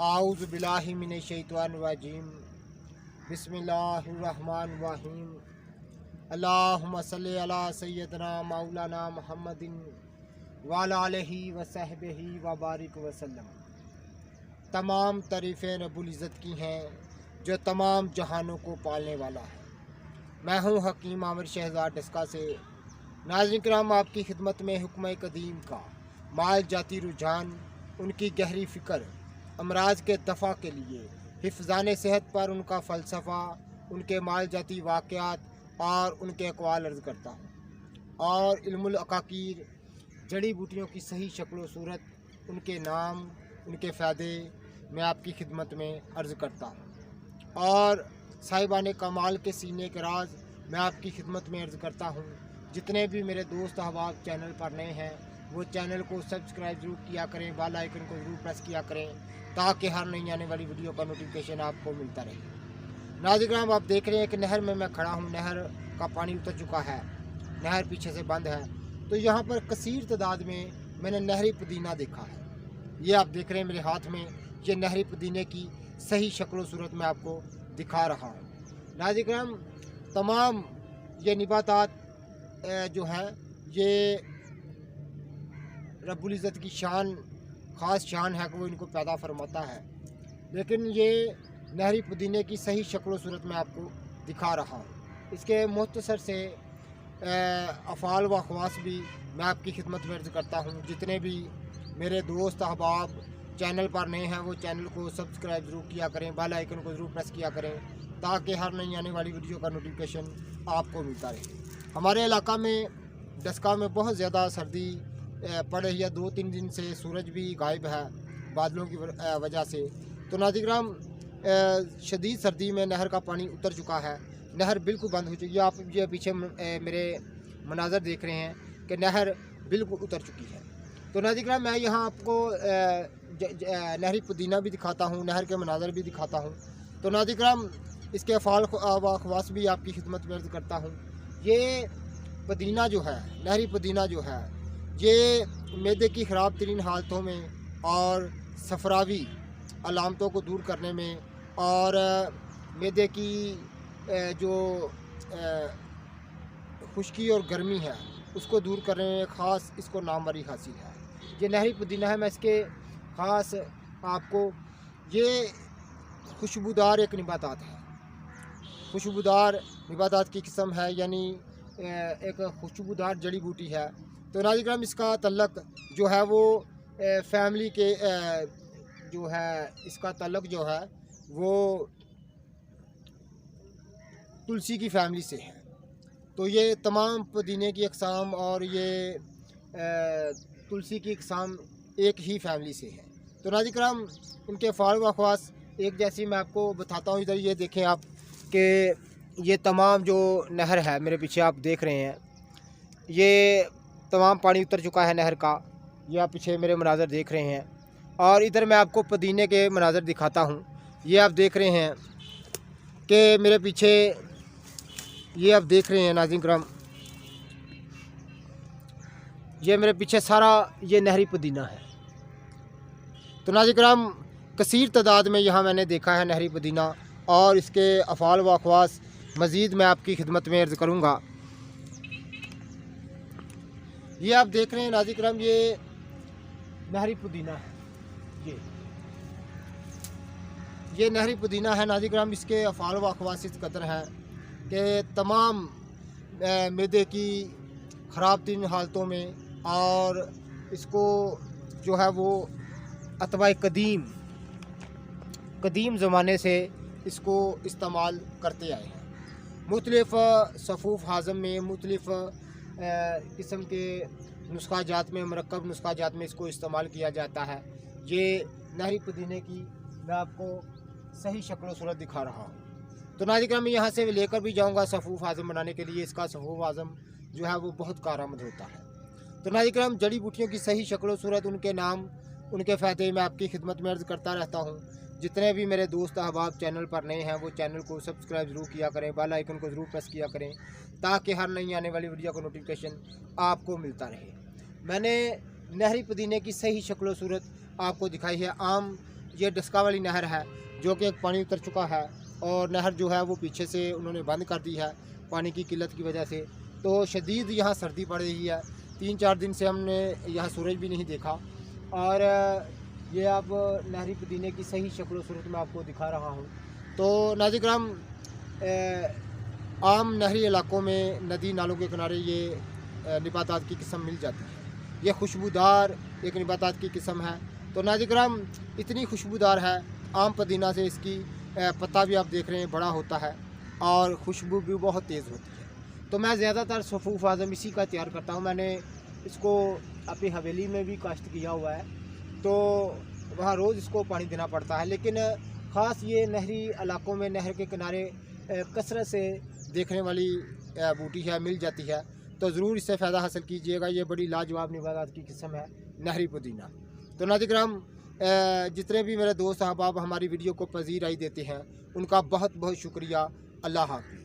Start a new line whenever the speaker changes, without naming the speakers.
आऊज़ु बिल्लाहि मिनश शैतानिर रजीम। बिस्मिल्लाहिर रहमानिर रहीम। अल्लाहुम्मा सल्लि अला सय्यदना मौलाना मुहम्मदिन व अला आलिहि व सहबिही व बारिक वसल्लम। तमाम तारीफ़ें रब्बुल इज़्ज़त की हैं जो तमाम जहानों को पालने वाला है। मैं हूँ हकीम आमिर शहज़ाद डस्का से। नाज़रीन किराम, आपकी खिदमत में हुक्म कदीम का माल जाती रुझान, उनकी गहरी फ़िक्र, अमराज के दफ़ा के लिए हिफ़्ज़ान सेहत पर उनका फ़लसफ़ा, उनके माल जाती वाक़यात और उनके अक़वाल अर्ज़ करता हूँ। और इल्मुल अकाकीर, जड़ी बूटियों की सही शक्ल सूरत, उनके नाम, उनके फ़ायदे मैं आपकी खिदमत में अर्ज़ करता हूँ। और साहिबान कमाल के सीने के राज मैं आपकी खिदमत में अर्ज़ करता हूँ। जितने भी मेरे दोस्त अहबाब चैनल पर नए हैं वो चैनल को सब्सक्राइब ज़रूर किया करें, बेल आइकन को ज़रूर प्रेस किया करें ताकि हर नई आने वाली वीडियो का नोटिफिकेशन आपको मिलता रहे। नाज़रीन, आप देख रहे हैं कि नहर में मैं खड़ा हूँ। नहर का पानी उतर चुका है, नहर पीछे से बंद है। तो यहाँ पर कसीर तादाद में मैंने नहरी पुदीना देखा है। ये आप देख रहे हैं मेरे हाथ में, ये नहरी पुदीने की सही शक्ल सूरत में आपको दिखा रहा हूँ। नाज़रीन, तमाम ये निबातात जो हैं ये रब्बुल इज़्ज़त की शान, ख़ास शान है कि वो इनको पैदा फरमाता है। लेकिन ये नहरी पुदीने की सही शक्ल सूरत में आपको दिखा रहा हूँ। इसके मुख्तसर से अफ़ाल व ख़वास भी मैं आपकी खिदमत में अर्ज़ करता हूँ। जितने भी मेरे दोस्त अहबाब चैनल पर नए हैं वो चैनल को सब्सक्राइब ज़रूर किया करें, बेल आइकन को ज़रूर प्रेस किया करें ताकि हर नई आने वाली वीडियो का नोटिफिकेशन आपको मिलता रहे। हमारे इलाका में डस्का में बहुत ज़्यादा सर्दी पड़ रही है। 2-3 दिन से सूरज भी गायब है बादलों की वजह से। तो नाज़रीन, शदीद सर्दी में नहर का पानी उतर चुका है, नहर बिल्कुल बंद हो चुकी है। आप ये पीछे मेरे मनाज़र देख रहे हैं कि नहर बिल्कुल उतर चुकी है। तो नाज़रीन, मैं यहाँ आपको नहरी पुदीना भी दिखाता हूँ, नहर के मनाज़र भी दिखाता हूँ। तो नाज़रीन, इसके अफ़ाल व ख़वास भी आपकी खिदमत में अर्ज़ करता हूँ। ये पुदीना जो है, नहरी पुदीना जो है, ये मैदे की ख़राब तरीन हालतों में और सफरावी अलामतों को दूर करने में और मैदे की जो खुश्की और गर्मी है उसको दूर करने में ख़ास इसको नामवरी हासिल है। ये नहरी पुदीना है। मैं इसके ख़ास आपको, ये खुशबूदार एक निबातात है, खुशबूदार निबातात की किस्म है, यानी एक खुशबूदार जड़ी बूटी है। तो नाज़रीन, इसका तल्लक जो है वो फैमिली के जो है, इसका तल्लक जो है वो तुलसी की फैमिली से है। तो ये तमाम पुदीने की अक़साम और ये तुलसी की अक़साम एक ही फैमिली से है। तो नाज़रीन, इनके फ़ाल व ख़वास एक जैसी मैं आपको बताता हूँ। इधर ये देखें आप कि ये तमाम जो नहर है मेरे पीछे आप देख रहे हैं, ये तमाम पानी उतर चुका है नहर का। ये आप पीछे मेरे मनाज़र देख रहे हैं। और इधर मैं आपको पुदीने के मनाज़र दिखाता हूँ। ये आप देख रहे हैं कि मेरे पीछे, ये आप देख रहे हैं नाज़रीन किराम, ये मेरे पीछे सारा ये नहरी पुदीना है। तो नाज़रीन किराम, कसीर तादाद में यहाँ मैंने देखा है नहरी पुदीना, और इसके अफ़ाल व ख़वास मज़ीद मैं आपकी खिदमत में अर्ज़ करूँगा। ये आप देख रहे हैं नाज़रीन किराम, ये नहरी पुदीना है। ये नहरी पुदीना है नाज़रीन किराम। इसके अफ़ाल व ख़वास इस कदर हैं कि तमाम मैदे की ख़राब तीन हालतों में, और इसको जो है वो अतवाए कदीम ज़माने से इसको इस्तेमाल करते आए हैं। मुख्तलिफ़ सफ़ूफ़ हाज़म में, मुख्तलिफ़ किस्म के नुस्ख़ा जात में, मरकब नुस्ख़ा जात में इसको इस्तेमाल किया जाता है। ये नहरी पुदीने की मैं आपको सही शक्ल सूरत दिखा रहा हूँ। तो नाज़रीन, मैं यहाँ से लेकर भी जाऊँगा सफ़ूफ़ हाज़म बनाने के लिए। इसका सफ़ूफ़ हाज़म जो है वो बहुत कारआमद होता है। तो नाज़रीन, जड़ी बूटियों की सही शक्ल सूरत, उनके नाम, उनके फ़ायदे मैं आपकी खिदमत में अर्ज़ करता रहता हूँ। जितने भी मेरे दोस्त अहबाब चैनल पर नए हैं वो चैनल को सब्सक्राइब ज़रूर किया करें, बेल आइकन को ज़रूर प्रेस किया करें ताकि हर नई आने वाली वीडियो का नोटिफिकेशन आपको मिलता रहे। मैंने नहरी पुदीने की सही शक्ल सूरत आपको दिखाई है। आम ये डस्का वाली नहर है जो कि एक पानी उतर चुका है और नहर जो है वो पीछे से उन्होंने बंद कर दी है पानी की किल्लत की वजह से। तो शदीद यहाँ सर्दी पड़ रही है, 3-4 दिन से हमने यहाँ सूरज भी नहीं देखा। और ये अब नहरी पुदीने की सही शक्ल व सूरत मैं आपको दिखा रहा हूँ। तो नाज़रीन, आम नहरी इलाकों में नदी नालों के किनारे ये नबातात की किस्म मिल जाती है। ये खुशबूदार एक नबातात की किस्म है। तो नाज़रीन, इतनी खुशबूदार है, आम पुदीना से इसकी पत्ता भी आप देख रहे हैं बड़ा होता है और खुशबू भी बहुत तेज़ होती है। तो मैं ज़्यादातर सफ़ूफ़ आज़म इसी का तैयार करता हूँ। मैंने इसको अपनी हवेली में भी काश्त किया हुआ है, तो वहाँ रोज़ इसको पानी देना पड़ता है। लेकिन ख़ास ये नहरी इलाकों में नहर के किनारे कसरत से देखने वाली बूटी है, मिल जाती है। तो ज़रूर इससे फ़ायदा हासिल कीजिएगा। ये बड़ी लाजवाब नबातात की किस्म है नहरी पुदीना। तो नाज़रीन, जितने भी मेरे दोस्त अहबाब हमारी वीडियो को पज़ीराई देते हैं उनका बहुत बहुत शुक्रिया। अल्लाह हाफ़िज़।